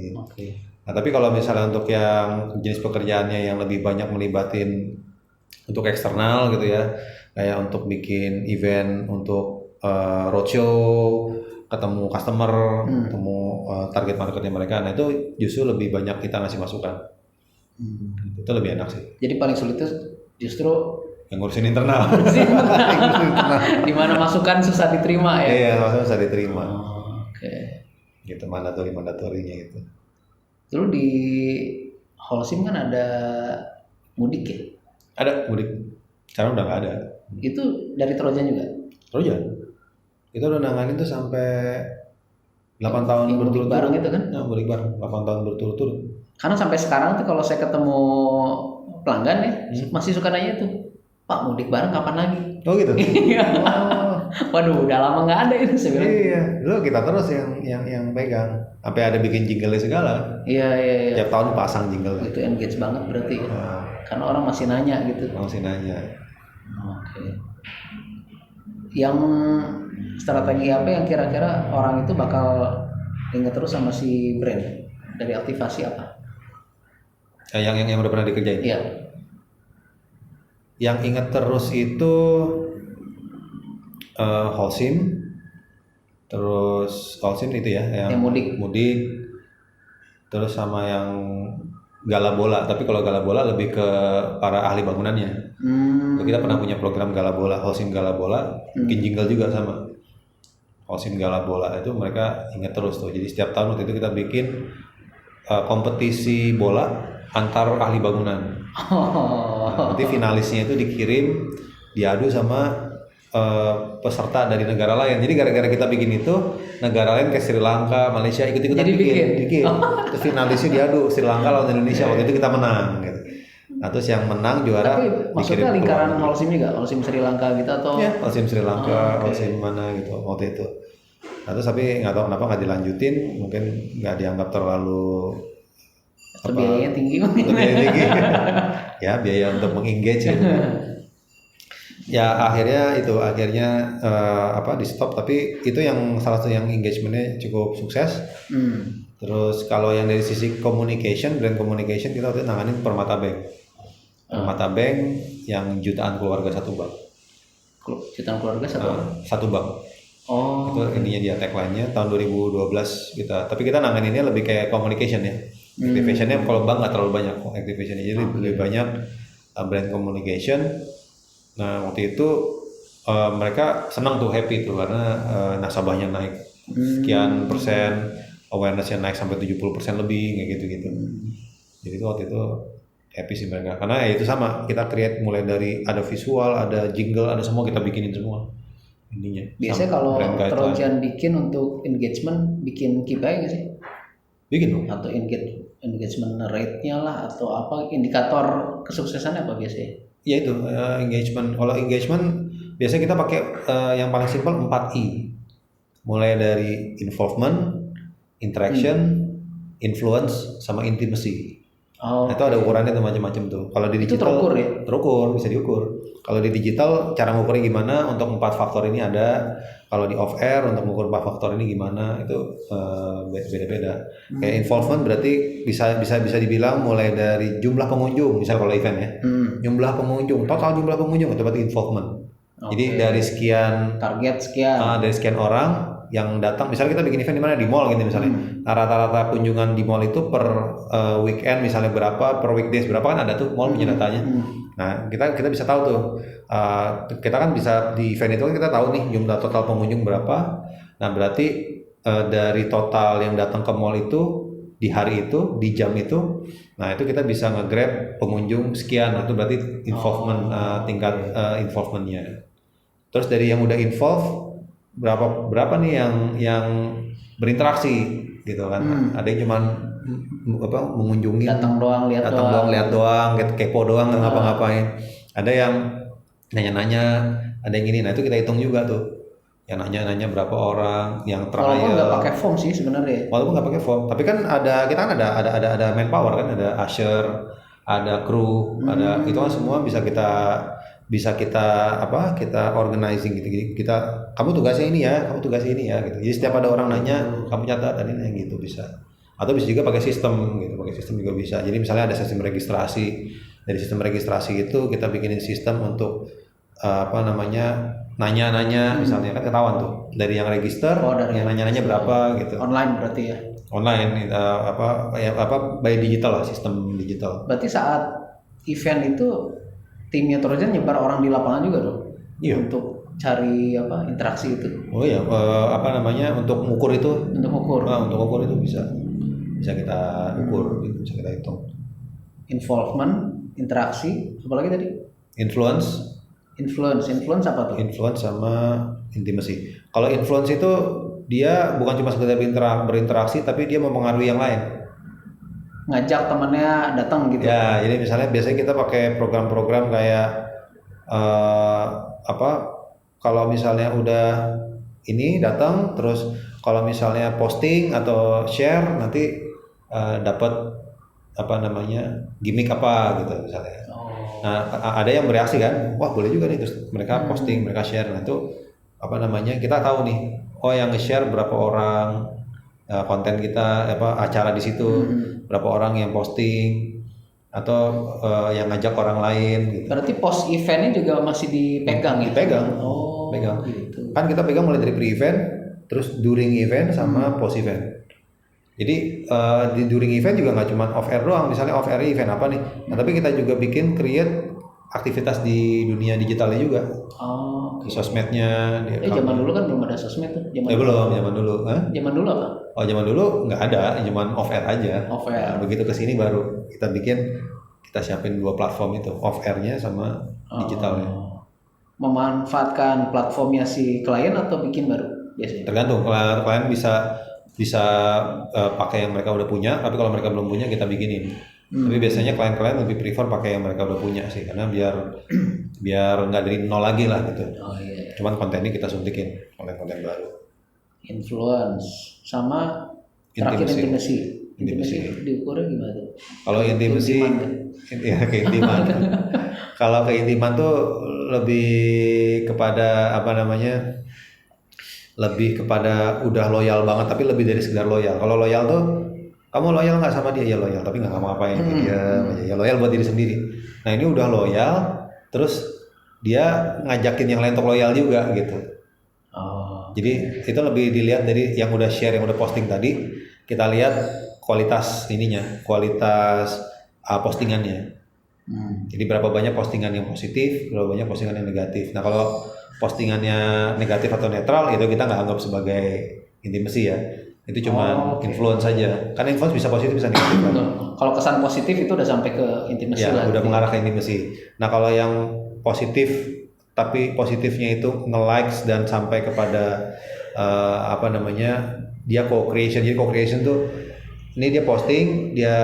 Nah tapi kalau misalnya untuk yang jenis pekerjaannya yang lebih banyak melibatin untuk eksternal gitu ya, kayak untuk bikin event, untuk roadshow, ketemu customer, ketemu target marketnya mereka, nah itu justru lebih banyak kita ngasih masukan. Itu lebih enak sih. Jadi paling sulit itu justru yang ngurusin internal. Di mana masukan susah diterima ya? Iya, masukan susah diterima. Gitu, mandatorinya gitu. Dulu di Holcim kan ada mudik ya? Ada mudik. Sekarang udah nggak ada. Itu dari Trojan juga? Trojan. Kita udah nanganin tuh sampai 8 tahun berturut-turut. Bareng itu kan? Nah, mudik bareng 8 tahun berturut-turut. Karena sampai sekarang tuh kalau saya ketemu pelanggan ya, masih suka nanya tuh, Pak mudik bareng kapan lagi? Oh gitu? Waduh, udah lama nggak ada itu saya bilang. Iya, dulu kita terus yang pegang. Sampai ada bikin jingle segala. Iya. Tiap tahun pasang jingle. Itu engage banget berarti ya. Karena orang masih nanya gitu. Masih nanya. Yang strategi apa yang kira-kira orang itu bakal ingat terus sama si brand dari aktivasi apa? Yang udah pernah dikerjain? Iya. Yang ingat terus itu Holcim, terus Holcim itu ya yang mudik, terus sama yang Gala Bola. Tapi kalau Gala Bola lebih ke para ahli bangunannya. Kita pernah punya program Gala Bola, Holcim Gala Bola, bikin jingle juga sama Holcim Gala Bola. Itu mereka ingat terus tuh. Jadi setiap tahun waktu itu kita bikin kompetisi bola antar ahli bangunan. Nanti finalisnya itu dikirim, diadu sama peserta dari negara lain. Jadi gara-gara kita bikin itu, negara lain kayak Sri Lanka, Malaysia ikut-ikutan bikin. Terus finalisnya diadu Sri Lanka lawan Indonesia. Waktu itu kita menang gitu. Nah terus yang menang juara. Tapi maksudnya lingkaran Holcim juga, Holcim Sri Lanka gitu atau? Iya, Holcim Sri Lanka, Holcim mana gitu waktu itu. Nah terus tapi nggak tahu kenapa nggak dilanjutin, mungkin nggak dianggap terlalu biayanya tinggi. Ya biaya untuk mengengage gitu. Ya akhirnya di stop, tapi itu yang salah satu yang engagementnya cukup sukses. Terus kalau yang dari sisi brand communication kita waktu itu nanganin Permata Bank yang jutaan keluarga satu bank. Jutaan keluarga satu bank. Itu intinya dia tagline-nya tahun 2012 tapi kita nanganinnya lebih kayak communication ya. Activation-nya kalau bank nggak terlalu banyak activation-nya, jadi lebih banyak brand communication. Nah waktu itu mereka senang tuh, happy tuh karena nasabahnya naik sekian persen, awareness-nya naik sampai 70% lebih kayak gitu-gitu. Jadi itu waktu itu happy sih mereka, karena ya itu sama, kita create mulai dari ada visual, ada jingle, ada semua kita bikinin semua intinya. Biasanya kalau Trojan bikin untuk engagement, bikin KPI nggak sih? Bikin dong. Atau engagement rate-nya lah, atau apa indikator kesuksesannya apa biasanya? Ya itu engagement. Kalau engagement biasanya kita pakai yang paling simpel 4I. Mulai dari involvement, interaction, influence, sama intimacy. Nah, itu ada ukurannya tuh macam-macam tuh. Kalau di digital itu terukur ya? Terukur, bisa diukur. Kalau di digital cara ngukurnya gimana? Untuk 4 faktor ini ada. Kalau di off air untuk mengukur 4 faktor ini gimana? Itu beda-beda. Kayak involvement berarti bisa dibilang mulai dari jumlah pengunjung, misal kalau event ya. Jumlah pengunjung, total jumlah pengunjung itu berarti involvement. Jadi dari sekian target sekian. Dari sekian orang yang datang, misalnya kita bikin event di mana, di mall gitu misalnya. Nah, rata-rata kunjungan di mall itu per weekend misalnya berapa, per weekdays berapa, kan ada tuh mall punya datanya. Nah, kita bisa tahu tuh. Kita kan bisa di event itu kita tahu nih jumlah total pengunjung berapa. Nah, berarti dari total yang datang ke mall itu di hari itu, di jam itu, nah itu kita bisa nge-grab pengunjung sekian. Itu berarti involvement, tingkat involvementnya. Terus dari yang udah involve berapa nih yang berinteraksi gitu kan. Ada yang cuman mengunjungi, datang doang lihat doang, kepo doang, nggak ngapa-ngapain. Ada yang nanya-nanya, ada yang ini. Nah itu kita hitung juga tuh, yang nanya-nanya berapa orang, yang trial. Walaupun nggak pakai form sih sebenarnya. Walaupun nggak pakai form, tapi kan kita kan ada manpower kan, ada usher, ada kru, ada itu kan semua bisa kita organizing gitu. Kita kamu tugasnya ini ya, gitu. Jadi setiap ada orang nanya, kamu catat tadi yang gitu bisa. Atau bisa juga pakai sistem gitu, pakai sistem juga bisa. Jadi misalnya ada sistem registrasi, dari sistem registrasi itu kita bikinin sistem untuk nanya-nanya, misalnya kan ketahuan tuh dari yang register, yang nanya-nanya berapa gitu. Online berarti ya? Online, by digital lah, sistem digital. Berarti saat event itu timnya Trojan nyebar orang di lapangan juga dong? Iya. Untuk cari interaksi itu? Oh iya, untuk mengukur itu? Untuk mengukur. Untuk mengukur itu bisa kita ukur, bisa kita hitung. Involvement, interaksi, apa lagi tadi? Influence apa tuh? Influence sama intimacy. Kalau influence itu dia bukan cuma sekedar berinteraksi, tapi dia mempengaruhi yang lain. Ngajak temannya datang gitu. Ya, jadi misalnya biasanya kita pakai program-program kayak kalau misalnya udah ini datang, terus kalau misalnya posting atau share nanti dapat gimmick apa gitu misalnya. Nah, ada yang bereaksi kan, wah boleh juga nih, terus mereka posting, mereka share. Nah itu kita tahu nih, yang nge-share berapa orang konten kita, acara di situ, berapa orang yang posting atau yang ngajak orang lain gitu. Berarti post eventnya juga masih dipegang ya? Dipegang. Pegang. Gitu. Kan kita pegang mulai dari pre-event, terus during event sama post event. Jadi di during event juga nggak cuma off air doang, misalnya off air event apa nih, tapi kita juga create aktivitas di dunia digitalnya juga. Di sosmednya. Zaman dulu kan belum ada sosmed tuh. Zaman dulu. Zaman dulu apa? Zaman dulu nggak ada, cuma off air aja. Off air. Nah, begitu kesini baru kita siapin 2 platform itu, off airnya sama digitalnya. Memanfaatkan platformnya si klien atau bikin baru biasanya? Tergantung, klien bisa pakai yang mereka udah punya, tapi kalau mereka belum punya kita bikinin. Tapi biasanya klien-klien lebih prefer pakai yang mereka udah punya sih, karena biar nggak dari nol lagi lah gitu. Iya. Cuman kontennya kita suntikin konten baru. Influence sama terakhir intimacy diukurnya gimana tuh? Kalau intimacy ya keintiman. Kalau keintiman tuh lebih kepada lebih kepada udah loyal banget, tapi lebih dari sekedar loyal. Kalau loyal tuh kamu loyal nggak sama dia, ya loyal, tapi nggak ngapa-ngapain dia, ya loyal buat diri sendiri. Nah ini udah loyal, terus dia ngajakin yang lain untuk loyal juga gitu. Jadi itu lebih dilihat dari yang udah share, yang udah posting tadi, kita lihat kualitas postingannya. Jadi berapa banyak postingan yang positif, berapa banyak postingan yang negatif. Nah kalau postingannya negatif atau netral itu kita nggak anggap sebagai intimacy ya. Itu cuma influence saja. Kan influence bisa positif bisa negatif kan. Kalau kesan positif itu udah sampai ke intimacy ya, udah mengarah ke intimacy. Nah kalau yang positif tapi positifnya itu nge-likes dan sampai kepada dia co-creation. Jadi co-creation tuh ini dia posting, dia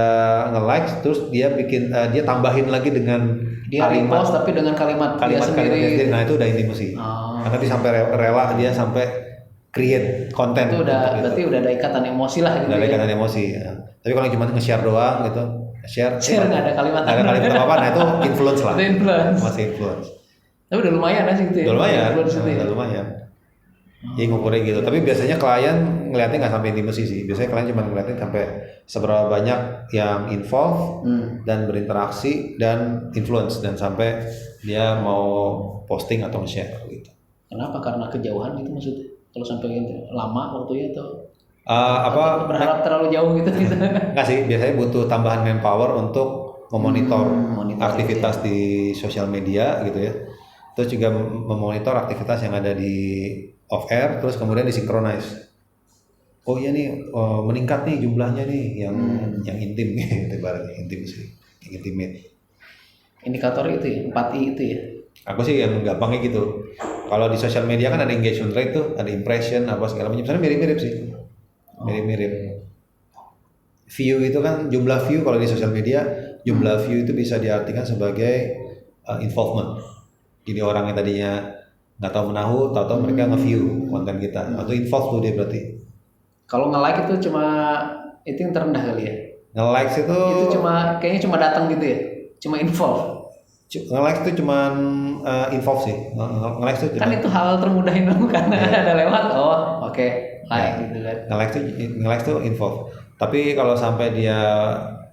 nge-likes, terus dia bikin dia tambahin lagi dengan dia kalimat, repost tapi dengan kalimat dia sendiri. Nah itu udah intimacy. Nah, tapi sampai rela dia sampai create konten. Itu udah berarti udah ada ikatan emosi lah gitu. Udah ada ikatan emosi. Ya. Tapi kalau cuma nge-share doang gitu, share nggak ada kalimat nggak ada kalimat apa-apa, nah itu influence lah. Itu influence. Masih influence. Tapi udah lumayan sih itu ya. Udah lumayan. Udah lumayan. Jadi ngukurnya gitu. Tapi biasanya klien ngeliatnya nggak sampai intimasi sih. Biasanya klien cuma ngeliatnya sampai seberapa banyak yang involve dan berinteraksi dan influence dan sampai dia mau posting atau nge-share gitu. Kenapa? Karena kejauhan itu maksudnya. Kalau sampai lama waktunya atau berharap terlalu jauh gitu. Nggak sih, biasanya butuh tambahan manpower untuk memonitor aktivitas di sosial media gitu ya. Terus juga memonitor aktivitas yang ada di off air, terus kemudian disinkronize. Oh iya nih, meningkat nih jumlahnya nih yang intim gitu, ibaratnya intim sih, yang intimate. Indikator itu ya, 4I itu ya. Aku sih yang gampangnya gitu. Kalau di sosial media kan ada engagement rate tuh, ada impression apa segala macam. Sebenarnya mirip-mirip sih. Mirip-mirip. View itu kan jumlah view kalau di sosial media, jumlah view itu bisa diartikan sebagai involvement. Jadi orang yang tadinya nggak tahu menahu, tahu-tahu mereka nge-view konten kita atau involve tuh dia berarti. Kalau nge-like itu cuma itu yang terendah kali ya. Nge-like itu kayaknya cuma datang gitu ya. Cuma involve. Nge-like itu cuma involve sih. Nge-like itu kan itu hal termudah yang dilakukan. Ada lewat, oke, like gitu kan. Nge-like itu involve. Tapi kalau sampai dia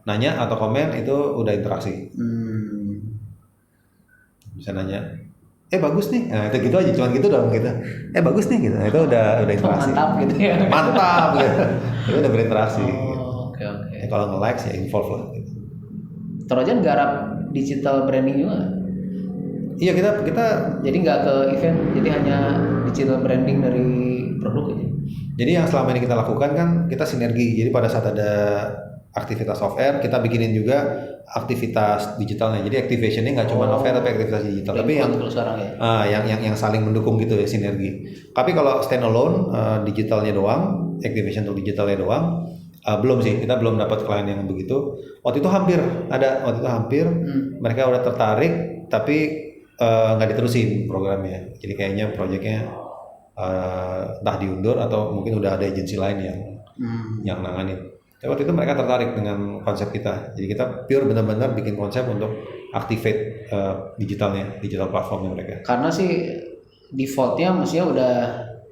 nanya atau komen itu udah interaksi. Bisa nanya, bagus nih, nah itu gitu aja, cuman gitu dong gitu. Bagus nih gitu, nah, itu udah interaksi. Mantap gitu ya. Mantap gitu, itu udah berinteraksi. Oke. Kalau nge-like ya involve lah. Gitu. Trojan garap digital branding juga. Iya kita. Jadi nggak ke event, jadi hanya digital branding dari produk aja. Jadi yang selama ini kita lakukan kan kita sinergi. Jadi pada saat ada aktivitas off air, kita bikinin juga aktivitas digitalnya. Jadi activationnya nggak cuma off air tapi aktivitas digital. Tapi yang saling mendukung gitu ya, sinergi. Tapi kalau stand alone digitalnya doang, activation untuk digitalnya doang, belum sih. Kita belum dapat klien yang begitu. Waktu itu hampir mereka udah tertarik, tapi nggak diterusin programnya. Jadi kayaknya proyeknya entah diundur atau mungkin udah ada agensi lain yang nanganin. Waktu itu mereka tertarik dengan konsep kita. Jadi kita pure benar-benar bikin konsep untuk activate digital platformnya mereka. Karena sih defaultnya mestinya udah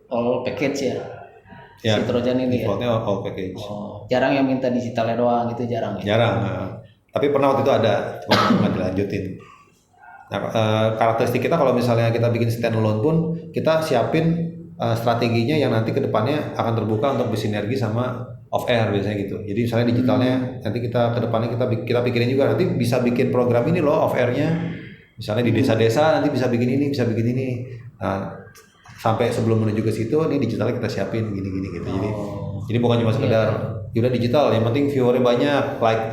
all package ya. Si Trojan ini defaultnya all package. Jarang yang minta digitalnya doang gitu, jarang ya? Jarang. Tapi pernah waktu itu ada, cuma nggak dilanjutin. Nah, karakteristik kita kalau misalnya kita bikin standalone pun, kita siapin strateginya yang nanti kedepannya akan terbuka untuk bersinergi sama off air biasanya gitu. Jadi misalnya digitalnya nanti kita kedepannya kita pikirin juga nanti bisa bikin program ini loh off airnya. Misalnya di desa-desa nanti bisa bikin ini. Nah, sampai sebelum menuju ke situ ini digitalnya kita siapin gini gitu. Jadi bukan cuma sekedar udah digital, yang penting viewernya banyak,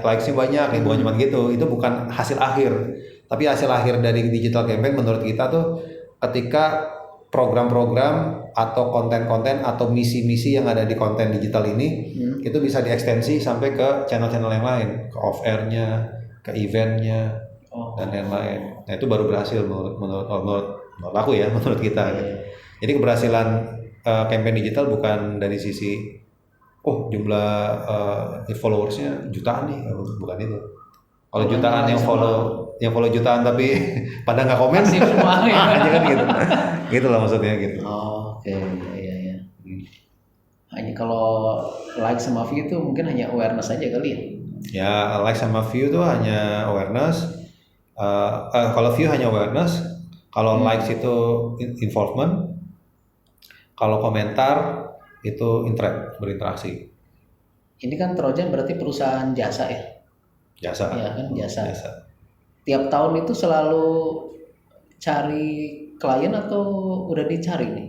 likes-nya banyak, bukan cuma gitu. Itu bukan hasil akhir. Tapi hasil akhir dari digital campaign menurut kita tuh ketika program-program atau konten-konten atau misi-misi yang ada di konten digital ini itu bisa diekstensi sampai ke channel-channel yang lain, ke off air-nya, ke event-nya dan lain-lain. Nah itu baru berhasil menurut aku ya, menurut kita. Gitu. Jadi keberhasilan campaign digital bukan dari sisi jumlah followersnya jutaan nih, bukan itu. Kalau jutaan yang follow jutaan tapi pada nggak komen sih semua ya. Kan gitu. Gitu lah maksudnya gitu. Oke. Iya. Hanya kalau like sama view itu mungkin hanya awareness aja kali ya. Ya, like sama view itu hanya awareness. Kalau view hanya awareness, kalau likes itu involvement. Kalau komentar itu berinteraksi. Ini kan Trojan berarti perusahaan jasa ya? Jasa. Iya kan jasa. Tiap tahun itu selalu cari klien atau udah dicari nih?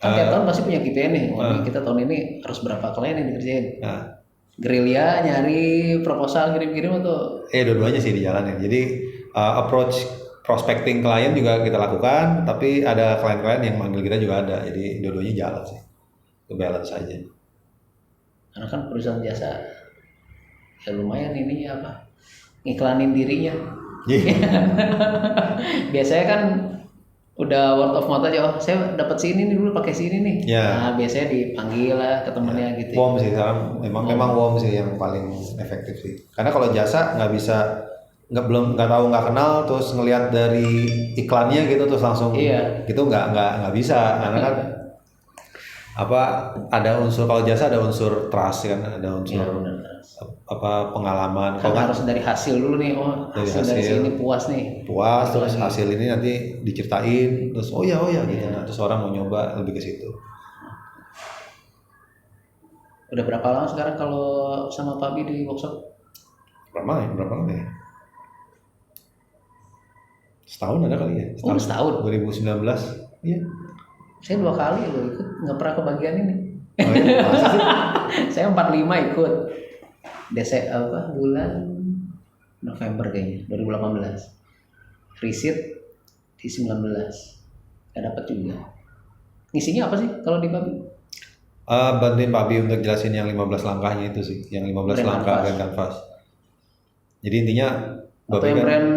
Kan tiap tahun pasti punya KPI nih. Kita tahun ini harus berapa klien yang dikerjain? Gerilya nyari proposal kirim-kirim atau? Dua-duanya sih dijalanin. Jadi approach prospecting klien juga kita lakukan, tapi ada klien-klien yang manggil kita juga ada. Jadi dua-duanya jalan sih. Itu balance aja. Karena kan perusahaan jasa ya lumayan ininya ngiklanin dirinya. Biasanya kan udah word of mouth aja, oh saya dapat si ini nih dulu pakai si ini nih. Ya. Nah biasanya dipanggil lah ke temennya gitu. WOM sih sekarang memang WOM sih yang paling efektif sih. Karena kalau jasa nggak bisa, nggak tahu nggak kenal terus ngelihat dari iklannya gitu terus langsung gitu nggak bisa, karena kan ada unsur, kalau jasa ada unsur trust kan, ada unsur pengalaman. Kan harus dari hasil dulu nih, dari sini puas terus hasil ini nanti diceritain terus oh ya gitu. Nah, terus orang mau nyoba lebih ke situ. Udah berapa lama sekarang kalau sama Pak Bi di workshop? Berapa lama ya? Setahun ada kali ya? Setahun. 2019. Iya. Saya 2 kali loh ikut, nggak pernah kebagian ini. Oh, iya, masa sih? Saya 45 ikut. Bulan November kayaknya, 2018. Riset di 19. Nggak dapat juga. Ngisinya apa sih kalau di Babi? Bantuin Pak Bi untuk jelasin yang 15 langkahnya itu sih, yang 15 langkah brand canvas. Jadi intinya atau yang brand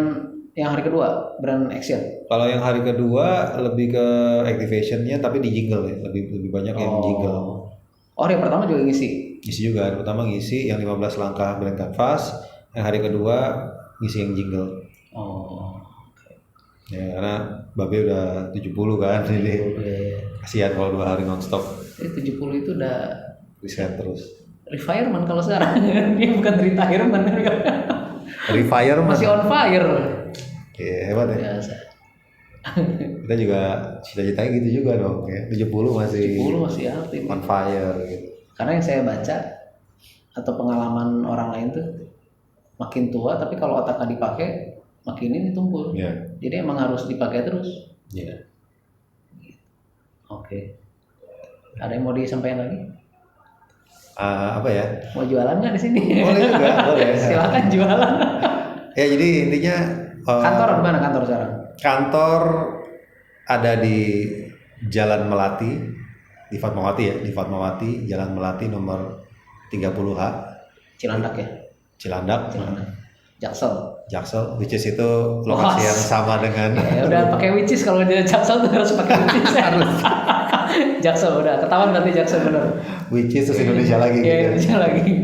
yang hari kedua, brand action. Kalau yang hari kedua lebih ke activationnya tapi di jingle ya, lebih banyak yang jingle. Oh, yang pertama juga ngisi juga, hari pertama ngisi yang 15 langkah brand canvas, yang hari kedua ngisi yang jingle. Ya karena Babe udah 70 kan, jadi kasihan kalau 2 hari nonstop. 70 itu udah riset terus. Refireman kalau sekarang. Dia bukan retirement. Refireman. Masih on fire. Iya, hebat ya. Biasa. Kita juga cita-citanya gitu juga dong ya. 70 masih aktif. On fire gitu. Karena yang saya baca atau pengalaman orang lain tuh makin tua tapi kalau otak nggak dipakai makin ini tumpul. Yeah. Jadi emang harus dipakai terus. Iya. Yeah. Oke. Ada yang mau disampaikan lagi? Apa ya? Mau jualan nggak di sini? Boleh juga, boleh. Silakan jualan. Ya jadi intinya kantor di mana kantor sekarang? Kantor ada di Jalan Melati, di Fatmawati, Jalan Melati nomor 30H. Cilandak ya? Cilandak. Jaksel, which is itu lokasi yang sama dengan. Ya udah pakai which is, kalau dia Jaksel tuh harus pakai which is. Harus. Jaksel udah ketahuan berarti Jaksel benar. Which is terus Indonesia lagi. Iya, Indonesia lagi.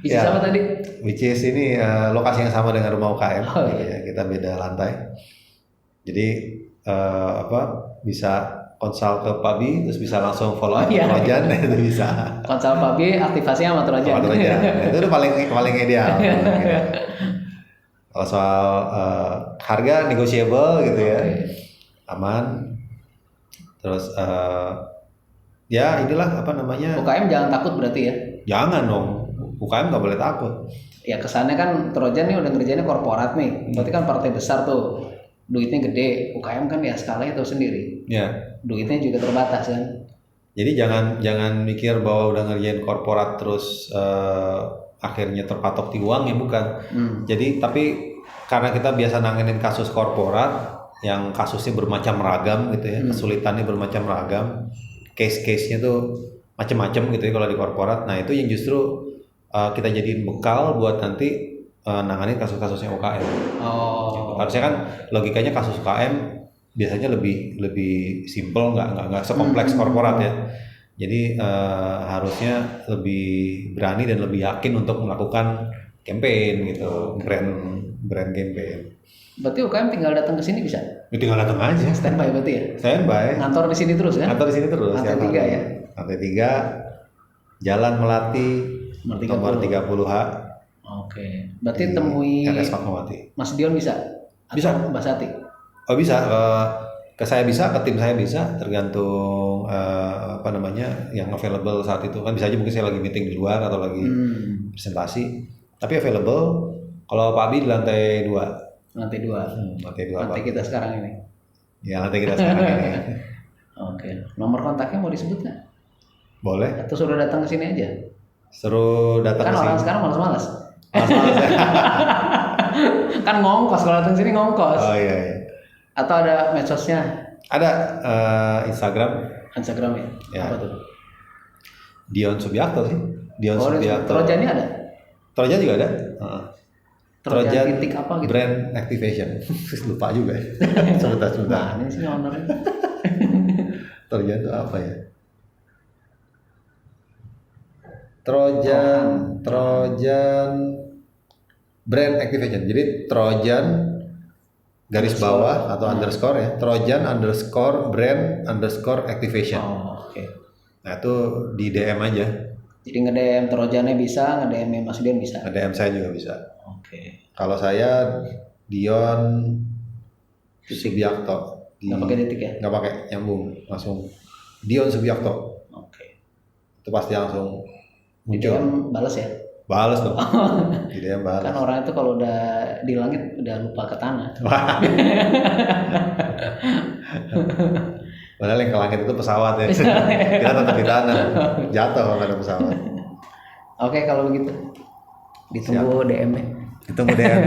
Which is apa tadi? Which is ini lokasi yang sama dengan rumah UKM. Ya, kita beda lantai. Jadi bisa konsul ke Pak Bi, terus bisa langsung follow Trojan itu bisa. Konsul Pak Bi, aktivasinya sama Trojan. Itu udah paling ideal. Kalau soal harga negotiable gitu ya, aman. Terus ya inilah UKM jangan takut berarti ya? Jangan dong, UKM nggak boleh takut. Ya kesannya kan Trojan nih udah ngerjainnya korporat nih, berarti kan partai besar tuh, duitnya gede. UKM kan ya skalanya tahu sendiri. Ya. Duitnya juga terbatas kan. Jadi jangan mikir bahwa udah ngerjain korporat terus akhirnya terpatok di uang, ya bukan. Jadi tapi karena kita biasa nanganin kasus korporat yang kasusnya bermacam ragam gitu ya, kesulitannya bermacam ragam, case-nya tuh macam-macam gitu ya kalau di korporat. Nah itu yang justru kita jadiin bekal buat nanti nanganin kasus-kasusnya UKM. Gitu. Harusnya kan logikanya kasus UKM biasanya lebih simple, nggak sekompleks korporat ya. Jadi harusnya lebih berani dan lebih yakin untuk melakukan campaign gitu, brand campaign. Berarti UKM tinggal datang ke sini bisa? Ya, tinggal datang aja. Standby berarti ya? Standby. Ngantor di sini terus kan? Ngantor di sini terus. Lantai 3 ya? Lantai 3, Jalan Melati, nomor 30H. Oke. Berarti temui RS Fatmawati. Mas Dion bisa? Bisa. Mbak Sati? Oh bisa. Ke saya bisa, ke tim saya bisa, tergantung yang available saat itu. Kan bisa aja mungkin saya lagi meeting di luar atau lagi presentasi. Tapi available. Kalau Pak Bi di lantai 2. Lantai 2. Lantai kita sekarang ini. Ya, lantai kita sekarang ini. Oke. Nomor kontaknya mau disebut nggak? Boleh. Atau suruh datang ke sini aja? Suruh datang ke sini. Kan orang sekarang malas-malas. Malas-malas ya. Kan ngongkos, kalau datang sini ngongkos. Oh iya. Atau ada medsosnya? Ada Instagram ya? Apa tuh? Dion Subiakto sih. Dion Subiakto. Trojannya ada? Trojan juga ada. Trojan titik apa gitu? Brand activation. Lupa juga. Sebentar. Nah, ini sih ownernya. Trojan itu apa ya? Trojan brand activation. Jadi Trojan garis bawah atau underscore ya. Trojan underscore brand underscore activation. Oh, oke. Nah itu di DM aja. Jadi nge-DM Trojannya bisa, nge-DM Mas Dion bisa. Nge-DM saya juga bisa. Oke. Kalau saya Dion Subiakto. Nggak pakai titik ya? Nggak pakai, nyambung langsung. Dion Subiakto. Oke. Itu pasti langsung Di muncul. DM balas ya? Balas dong. Di DM balas. Kan orang itu kalau udah di langit udah lupa ke tanah. Padahal yang ke langit itu pesawat ya. Kita tetap di tanah. Jatuh kalau ada pesawat. Oke, kalau begitu ditunggu DM-nya. Ditunggu DM.